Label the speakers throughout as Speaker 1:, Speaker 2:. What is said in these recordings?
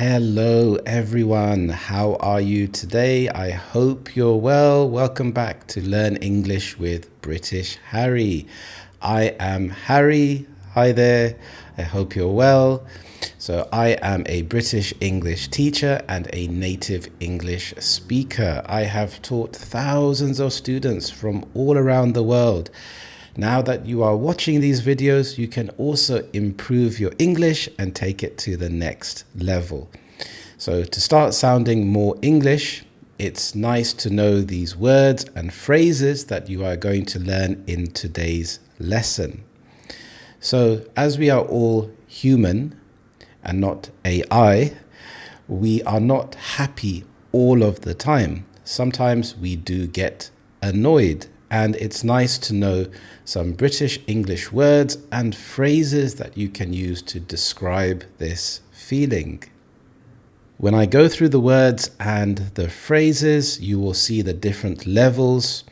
Speaker 1: Hello everyone, how are you today? I hope you're well. Welcome back to Learn English with British Harry. I am Harry. Hi there. I hope you're well. So I am a British English teacher and a native English speaker. I have taught thousands of students from all around the world. Now that you are watching these videos, you can also improve your English and take it to the next level. So to start sounding more English, it's nice to know these words and phrases that you are going to learn in today's lesson. So as we are all human and not AI, we are not happy all of the time. Sometimes we do get annoyed. And it's nice to know some British English words and phrases that you can use to describe this feeling. When I go through the words and the phrases, you will see the different levels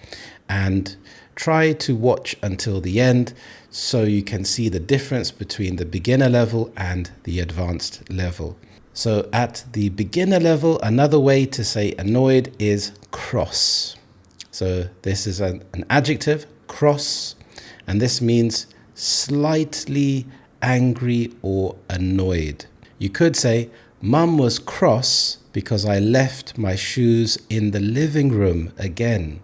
Speaker 1: and try to watch until the end so you can see the difference between the beginner level and the advanced level. So at the beginner level, another way to say annoyed is cross. So this is an adjective, cross, and this means slightly angry or annoyed. You could say, Mum was cross because I left my shoes in the living room again.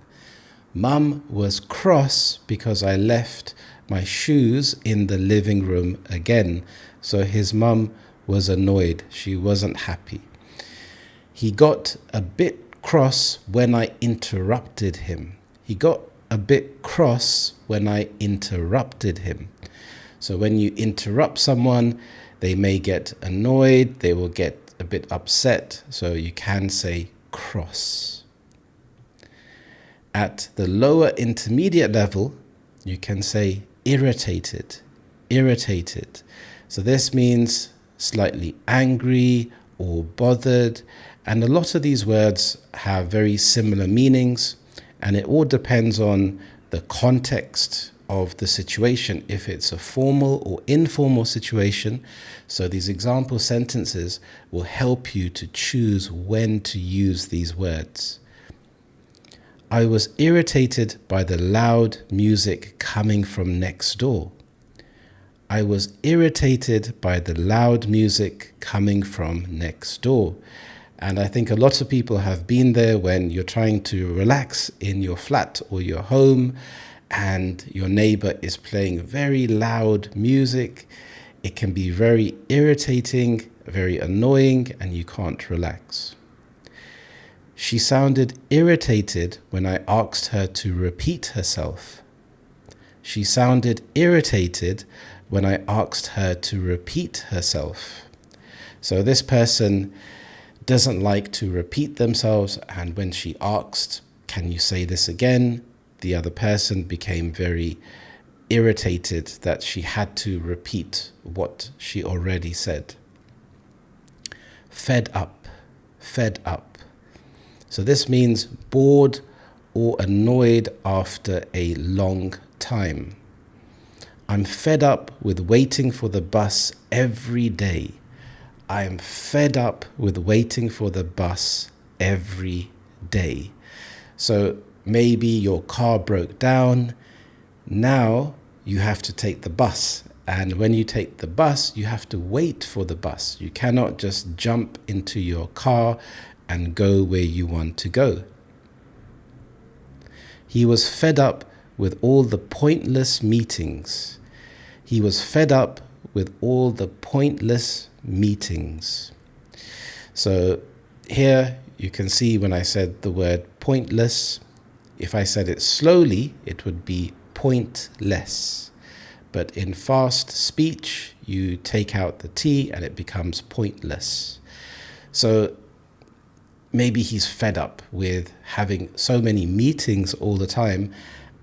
Speaker 1: Mum was cross because I left my shoes in the living room again. So his mum was annoyed. She wasn't happy. He got a bit cross when I interrupted him. He got a bit cross when I interrupted him. So when you interrupt someone, they may get annoyed, they will get a bit upset. So you can say cross. At the lower intermediate level, you can say irritated, irritated. So this means slightly angry or bothered. And a lot of these words have very similar meanings, and it all depends on the context of the situation, if it's a formal or informal situation. So these example sentences will help you to choose when to use these words. I was irritated by the loud music coming from next door. I was irritated by the loud music coming from next door. And I think a lot of people have been there when you're trying to relax in your flat or your home and your neighbor is playing very loud music. It can be very irritating, very annoying, and you can't relax. She sounded irritated when I asked her to repeat herself. She sounded irritated when I asked her to repeat herself. So this person doesn't like to repeat themselves, and when she asked, can you say this again? The other person became very irritated that she had to repeat what she already said. Fed up, fed up. So this means bored or annoyed after a long time. I'm fed up with waiting for the bus every day. I am fed up with waiting for the bus every day. So maybe your car broke down. Now you have to take the bus. And when you take the bus, you have to wait for the bus. You cannot just jump into your car and go where you want to go. He was fed up with all the pointless meetings. He was fed up with all the pointless meetings. So here you can see when I said the word pointless, if I said it slowly, it would be pointless. But in fast speech, you take out the T and it becomes pointless. So maybe he's fed up with having so many meetings all the time,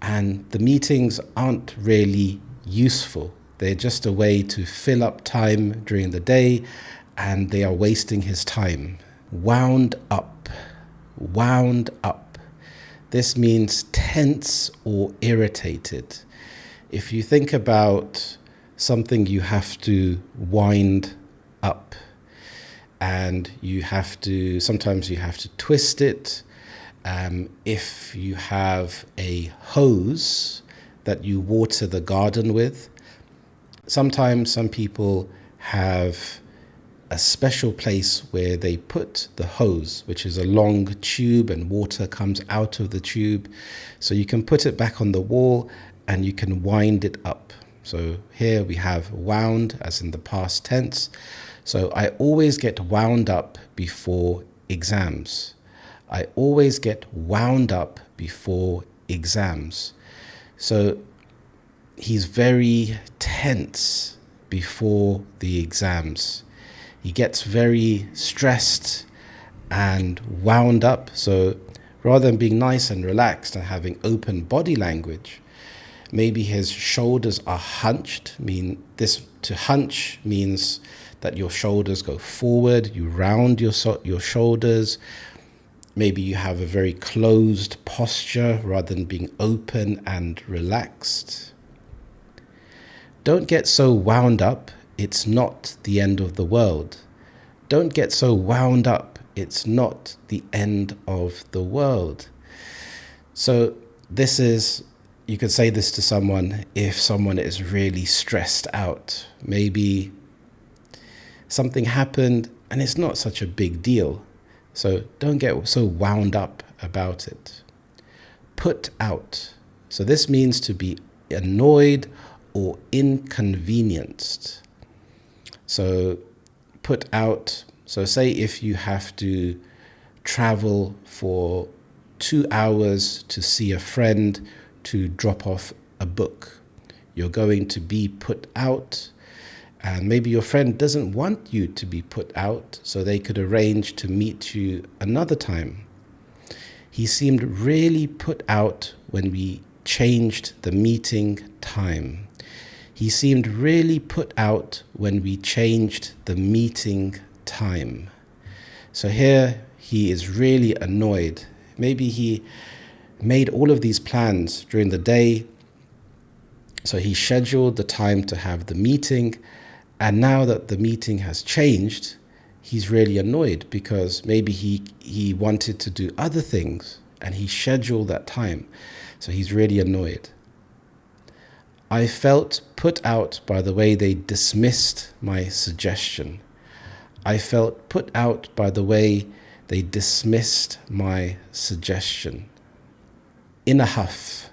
Speaker 1: and the meetings aren't really useful. They're just a way to fill up time during the day, and they are wasting his time. Wound up, wound up. This means tense or irritated. If you think about something you have to wind up, and sometimes you have to twist it. If you have a hose that you water the garden with, sometimes some people have a special place where they put the hose, which is a long tube, and water comes out of the tube. So you can put it back on the wall and you can wind it up. So here we have wound as in the past tense. So I always get wound up before exams. I always get wound up before exams. So he's very tense before the exams. He gets very stressed and wound up. So rather than being nice and relaxed and having open body language, maybe his shoulders are hunched. To hunch means that your shoulders go forward, you round your shoulders. Maybe you have a very closed posture rather than being open and relaxed. Don't get so wound up, it's not the end of the world. Don't get so wound up, it's not the end of the world. So you could say this to someone if someone is really stressed out. Maybe something happened and it's not such a big deal. So don't get so wound up about it. Put out. So this means to be annoyed or inconvenienced. So put out. So say if you have to travel for 2 hours to see a friend to drop off a book, you're going to be put out. And maybe your friend doesn't want you to be put out, so they could arrange to meet you another time. He seemed really put out when we changed the meeting time. He seemed really put out when we changed the meeting time. So here he is really annoyed. Maybe he made all of these plans during the day. So he scheduled the time to have the meeting. And now that the meeting has changed, he's really annoyed because maybe he wanted to do other things and he scheduled that time. So he's really annoyed. I felt put out by the way they dismissed my suggestion. I felt put out by the way they dismissed my suggestion. In a huff.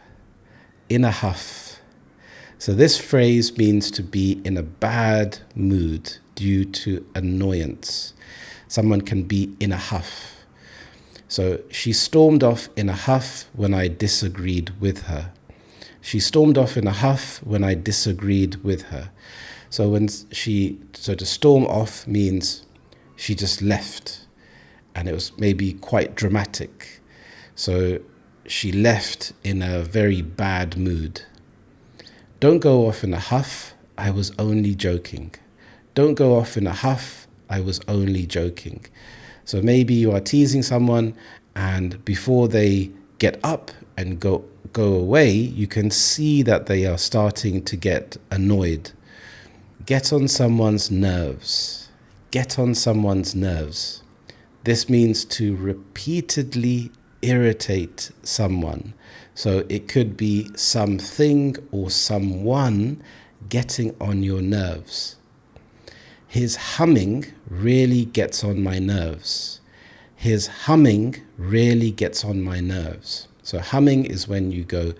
Speaker 1: In a huff. So this phrase means to be in a bad mood due to annoyance. Someone can be in a huff. So she stormed off in a huff when I disagreed with her. She stormed off in a huff when I disagreed with her. So to storm off means she just left, and it was maybe quite dramatic. So she left in a very bad mood. Don't go off in a huff, I was only joking. Don't go off in a huff, I was only joking. So maybe you are teasing someone, and before they get up and go away, you can see that they are starting to get annoyed. Get on someone's nerves. Get on someone's nerves. This means to repeatedly irritate someone. So it could be something or someone getting on your nerves. His humming really gets on my nerves. His humming really gets on my nerves. So humming is when you go,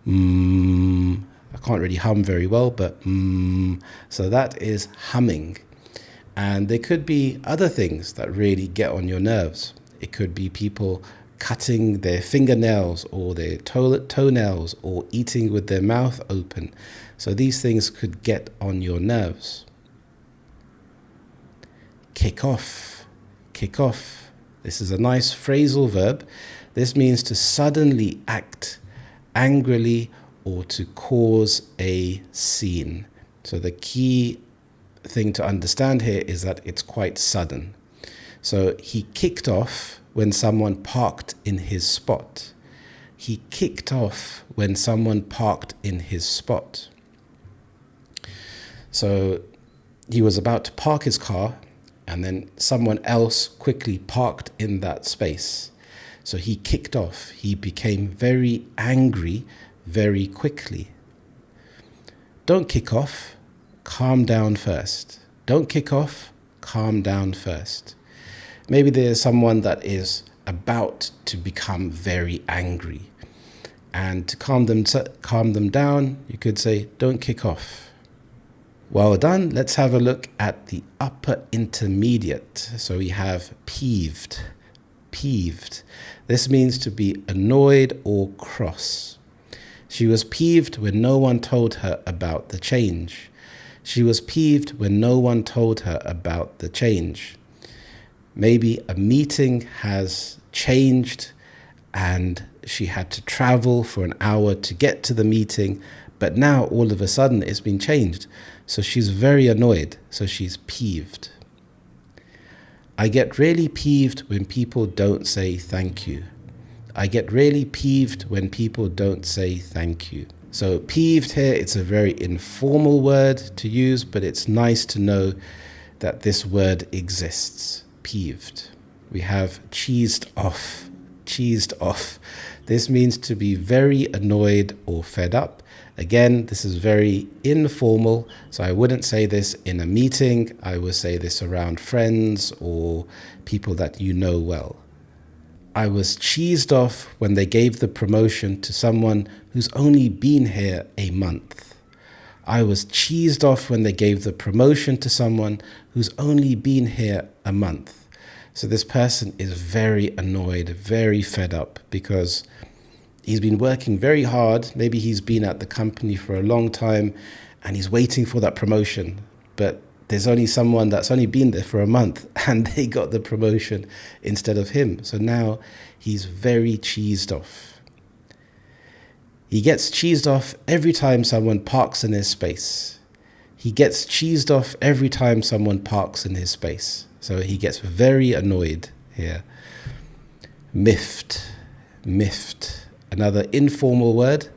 Speaker 1: I can't really hum very well, but so that is humming. And there could be other things that really get on your nerves. It could be people cutting their fingernails or their toenails or eating with their mouth open. So these things could get on your nerves. Kick off. Kick off. This is a nice phrasal verb. This means to suddenly act angrily or to cause a scene. So the key thing to understand here is that it's quite sudden. So he kicked off when someone parked in his spot. He kicked off when someone parked in his spot. So he was about to park his car, and then someone else quickly parked in that space. So he kicked off. He became very angry very quickly. Don't kick off. Calm down first. Don't kick off. Calm down first. Maybe there's someone that is about to become very angry. And to calm them down, you could say, don't kick off. Well done. Let's have a look at the upper intermediate. So we have peeved. Peeved. This means to be annoyed or cross. She was peeved when no one told her about the change. She was peeved when no one told her about the change. Maybe a meeting has changed and she had to travel for an hour to get to the meeting, but now all of a sudden it's been changed. So she's very annoyed. So she's peeved. I get really peeved when people don't say thank you. I get really peeved when people don't say thank you. So peeved here, it's a very informal word to use, but it's nice to know that this word exists. Peeved. We have cheesed off. Cheesed off. This means to be very annoyed or fed up. Again, this is very informal, so I wouldn't say this in a meeting. I would say this around friends or people that you know well. I was cheesed off when they gave the promotion to someone who's only been here a month. I was cheesed off when they gave the promotion to someone who's only been here a month. So this person is very annoyed, very fed up because he's been working very hard. Maybe he's been at the company for a long time and he's waiting for that promotion. But there's only someone that's only been there for a month and they got the promotion instead of him. So now he's very cheesed off. He gets cheesed off every time someone parks in his space. He gets cheesed off every time someone parks in his space. So he gets very annoyed here. Miffed. Miffed. Another informal word,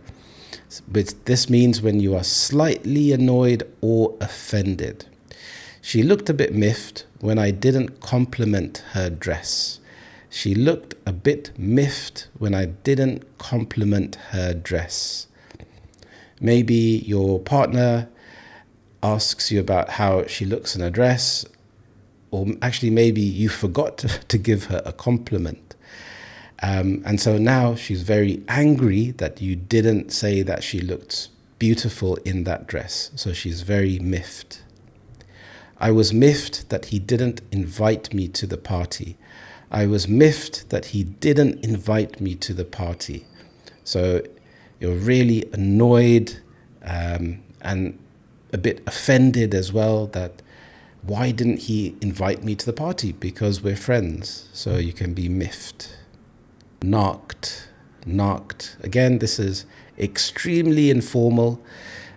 Speaker 1: but this means when you are slightly annoyed or offended. She looked a bit miffed when I didn't compliment her dress. She looked a bit miffed when I didn't compliment her dress. Maybe your partner asks you about how she looks in a dress, or actually maybe you forgot to give her a compliment. And so now she's very angry that you didn't say that she looked beautiful in that dress. So she's very miffed. I was miffed that he didn't invite me to the party. I was miffed that he didn't invite me to the party. So you're really annoyed and a bit offended as well that why didn't he invite me to the party? Because we're friends. So you can be miffed. Knocked. Knocked. Again, this is extremely informal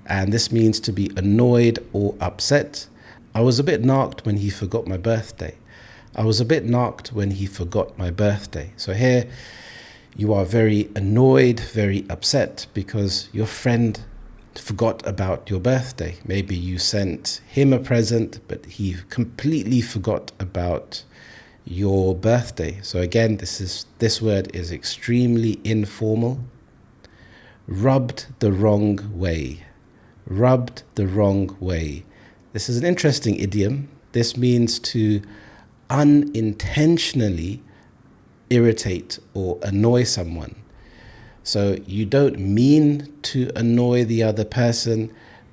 Speaker 1: and this means to be annoyed or upset. I was a bit knocked when he forgot my birthday. I was a bit knocked when he forgot my birthday. So here you are very annoyed, very upset because your friend forgot about your birthday. Maybe you sent him a present, but he completely forgot about your birthday. So again, this word is extremely informal. Rubbed the wrong way. Rubbed the wrong way. This is an interesting idiom. This means to unintentionally irritate or annoy someone. So you don't mean to annoy the other person,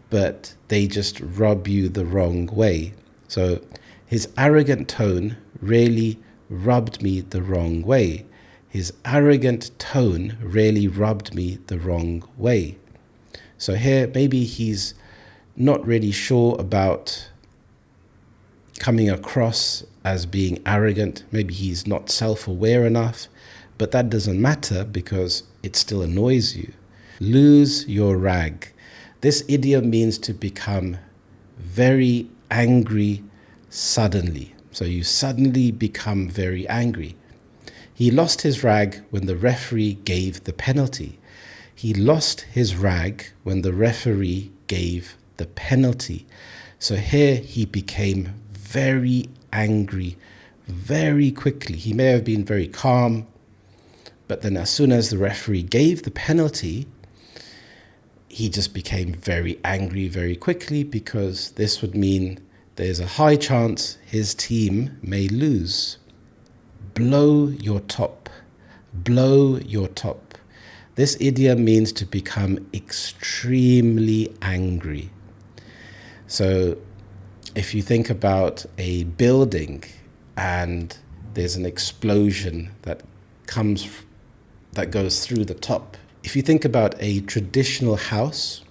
Speaker 1: but they just rub you the wrong way. So his arrogant tone really rubbed me the wrong way. His arrogant tone really rubbed me the wrong way. So here, maybe he's not really sure about coming across as being arrogant. Maybe he's not self-aware enough, but that doesn't matter because it still annoys you. Lose your rag. This idiom means to become very angry suddenly. So you suddenly become very angry. He lost his rag when the referee gave the penalty. He lost his rag when the referee gave the penalty. So here he became very angry very quickly. He may have been very calm, but then as soon as the referee gave the penalty, he just became very angry very quickly, because this would mean there's a high chance his team may lose. Blow your top. Blow your top. This idiom means to become extremely angry. So if you think about a building and there's an explosion that goes through the top. If you think about a traditional house,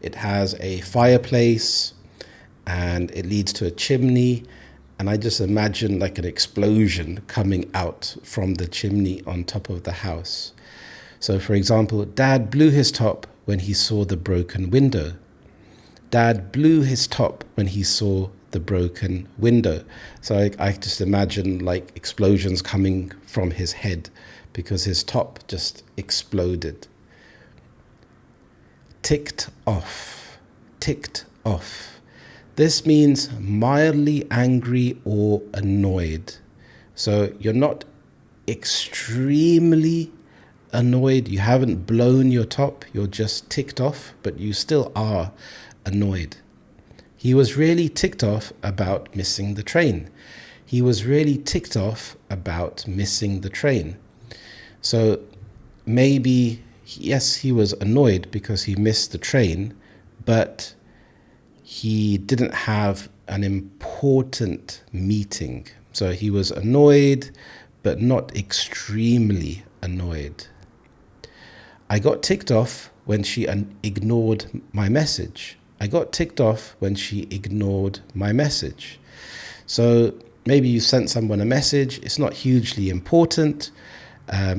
Speaker 1: it has a fireplace and it leads to a chimney. And I just imagine like an explosion coming out from the chimney on top of the house. So for example, Dad blew his top when he saw the broken window. Dad blew his top when he saw the broken window. So I just imagine like explosions coming from his head because his top just exploded. Ticked off. Ticked off. This means mildly angry or annoyed. So you're not extremely annoyed. You haven't blown your top. You're just ticked off, but you still are annoyed. He was really ticked off about missing the train. He was really ticked off about missing the train. So maybe, yes, he was annoyed because he missed the train, but he didn't have an important meeting. So he was annoyed, but not extremely annoyed. I got ticked off when she ignored my message. I got ticked off when she ignored my message. So maybe you sent someone a message. It's not hugely important.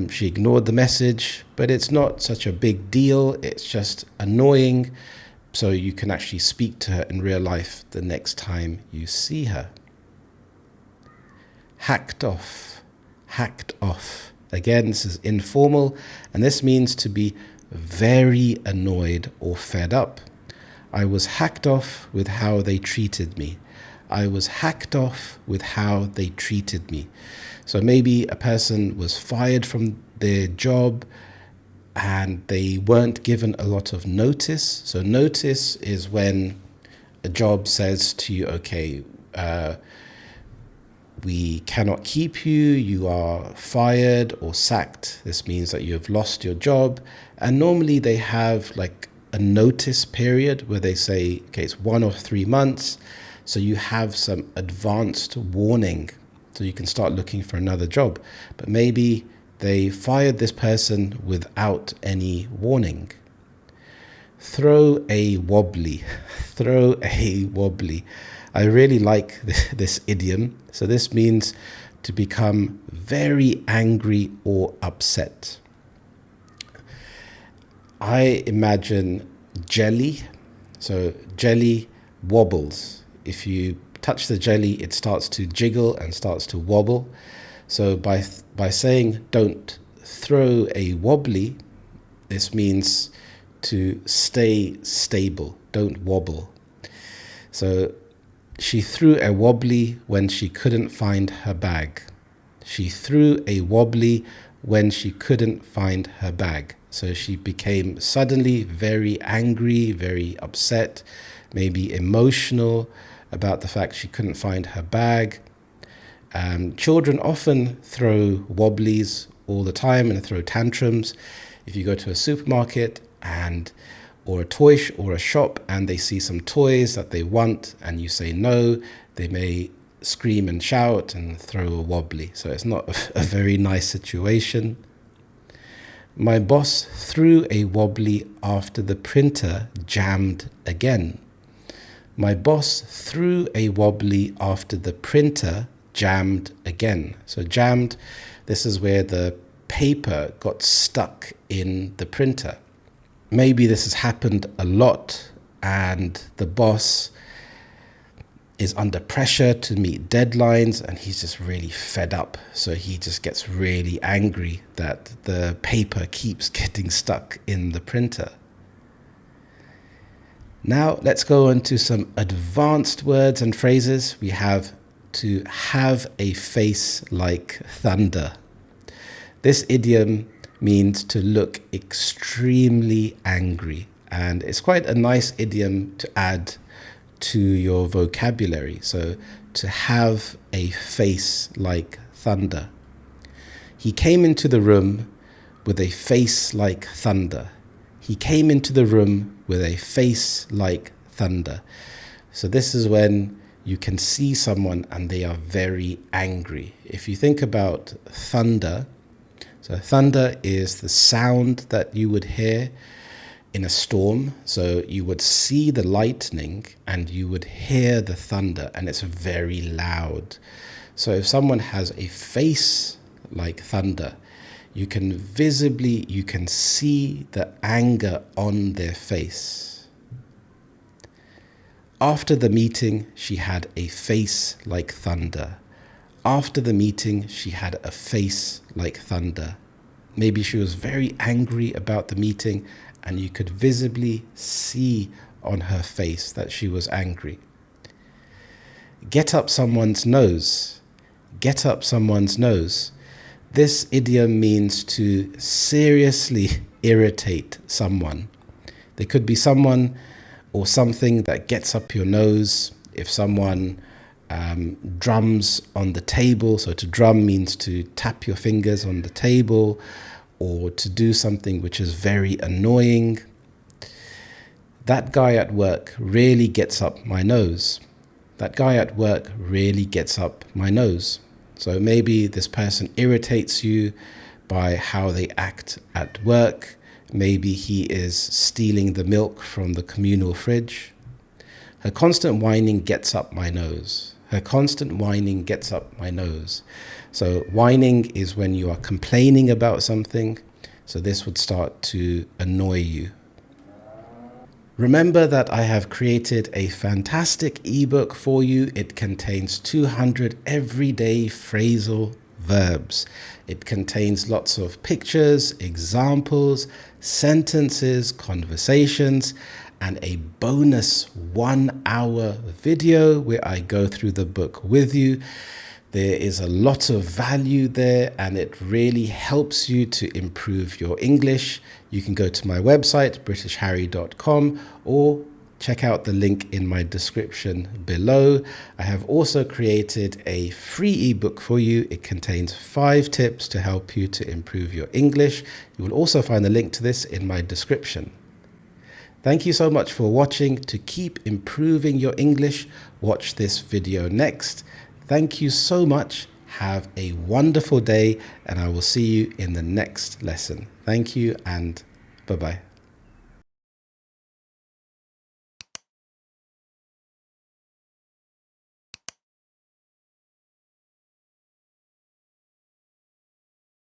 Speaker 1: She ignored the message, but it's not such a big deal. It's just annoying. So you can actually speak to her in real life the next time you see her. Hacked off. Hacked off. Again, this is informal, and this means to be very annoyed or fed up. I was hacked off with how they treated me. I was hacked off with how they treated me. So maybe a person was fired from their job and they weren't given a lot of notice. So notice is when a job says to you, okay, we cannot keep you, you are fired or sacked. This means that you have lost your job. And normally they have like a notice period where they say, okay, it's 1 or 3 months. So you have some advanced warning. So you can start looking for another job. But maybe they fired this person without any warning. Throw a wobbly. Throw a wobbly. I really like this idiom. So this means to become very angry or upset. I imagine jelly. So jelly wobbles. If you touch the jelly, it starts to jiggle and starts to wobble. So by saying don't throw a wobbly, this means to stay stable, don't wobble. So she threw a wobbly when she couldn't find her bag. She threw a wobbly when she couldn't find her bag. So she became suddenly very angry, very upset, maybe emotional about the fact she couldn't find her bag. Children often throw wobblies all the time and throw tantrums. If you go to a supermarket or a toy or a shop and they see some toys that they want and you say no, they may scream and shout and throw a wobbly. So it's not a very nice situation. My boss threw a wobbly after the printer jammed again. My boss threw a wobbly after the printer jammed again. So jammed, this is where the paper got stuck in the printer. Maybe this has happened a lot and the boss is under pressure to meet deadlines and he's just really fed up. So he just gets really angry that the paper keeps getting stuck in the printer. Now let's go on to some advanced words and phrases. We have to have a face like thunder. This idiom means to look extremely angry, and it's quite a nice idiom to add to your vocabulary. So, to have a face like thunder. He came into the room with a face like thunder. He came into the room with a face like thunder. So this is when you can see someone and they are very angry. If you think about thunder, so thunder is the sound that you would hear in a storm. So you would see the lightning and you would hear the thunder, and it's very loud. So if someone has a face like thunder, you can see the anger on their face. After the meeting, she had a face like thunder. After the meeting, she had a face like thunder. Maybe she was very angry about the meeting, and you could visibly see on her face that she was angry. Get up someone's nose. Get up someone's nose. This idiom means to seriously irritate someone. There could be someone or something that gets up your nose. If someone drums on the table, so to drum means to tap your fingers on the table, or to do something which is very annoying. That guy at work really gets up my nose. That guy at work really gets up my nose. So maybe this person irritates you by how they act at work. Maybe he is stealing the milk from the communal fridge. Her constant whining gets up my nose. Her constant whining gets up my nose. So whining is when you are complaining about something. So this would start to annoy you. Remember that I have created a fantastic ebook for you. It contains 200 everyday phrasal verbs. It contains lots of pictures, examples, sentences, conversations, and a bonus 1-hour video where I go through the book with you. There is a lot of value there, and it really helps you to improve your English. You can go to my website, britishharry.com, or check out the link in my description below. I have also created a free ebook for you. It contains 5 tips to help you to improve your English. You will also find a link to this in my description. Thank you so much for watching. To keep improving your English, watch this video next. Thank you so much. Have a wonderful day, and I will see you in the next lesson. Thank you, and bye-bye.